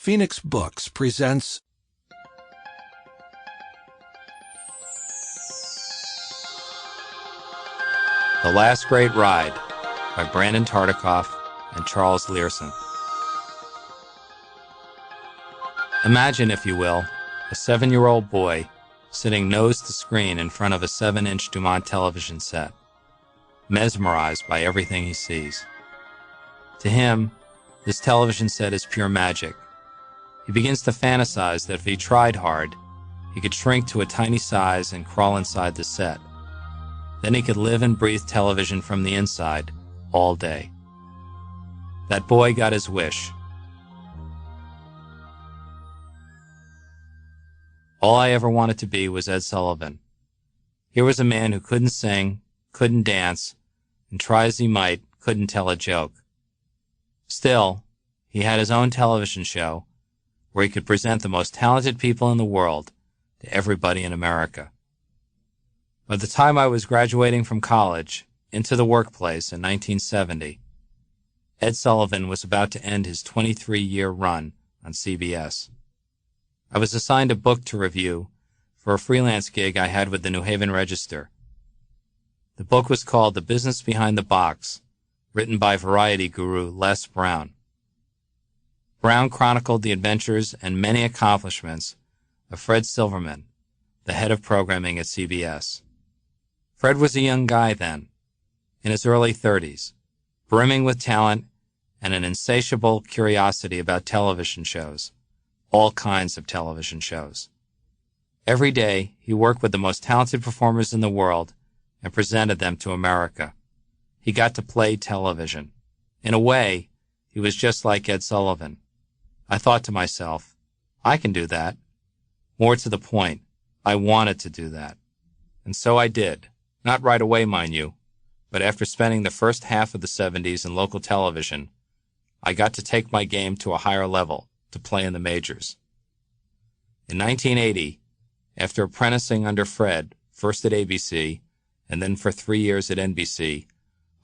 Phoenix Books presents The Last Great Ride by Brandon Tartikoff and Charles Learson. Imagine, if you will, a 7-year-old boy sitting nose to screen in front of a 7-inch Dumont television set, mesmerized by everything he sees. To him, this television set is pure magic. He begins to fantasize that if he tried hard, he could shrink to a tiny size and crawl inside the set. Then he could live and breathe television from the inside all day. That boy got his wish. All I ever wanted to be was Ed Sullivan. Here was a man who couldn't sing, couldn't dance, and try as he might, couldn't tell a joke. Still, he had his own television show where he could present the most talented people in the world to everybody in America. By the time I was graduating from college into the workplace in 1970, Ed Sullivan was about to end his 23-year run on CBS. I was assigned a book to review for a freelance gig I had with the New Haven Register. The book was called The Business Behind the Box, written by variety guru Les Brown. Brown chronicled the adventures and many accomplishments of Fred Silverman, the head of programming at CBS. Fred was a young guy then, in his early 30s, brimming with talent and an insatiable curiosity about television shows, all kinds of television shows. Every day, he worked with the most talented performers in the world and presented them to America. He got to play television. In a way, he was just like Ed Sullivan. I thought to myself, I can do that. More to the point, I wanted to do that. And so I did. Not right away, mind you, but after spending the first half of the 70s in local television, I got to take my game to a higher level, to play in the majors. In 1980, after apprenticing under Fred, first at ABC, and then for 3 years at NBC,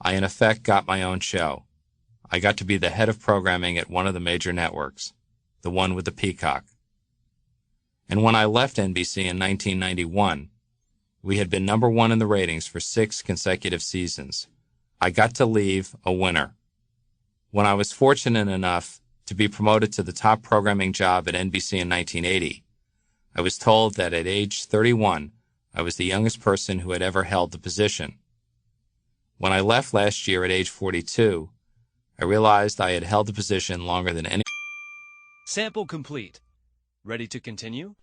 I in effect got my own show. I got to be the head of programming at one of the major networks, the one with the peacock. And when I left NBC in 1991, we had been number one in the ratings for 6 consecutive seasons. I got to leave a winner. When I was fortunate enough to be promoted to the top programming job at NBC in 1980, I was told that at age 31, I was the youngest person who had ever held the position. When I left last year at age 42, I realized I had held the position longer than any. Sample complete. Ready to continue?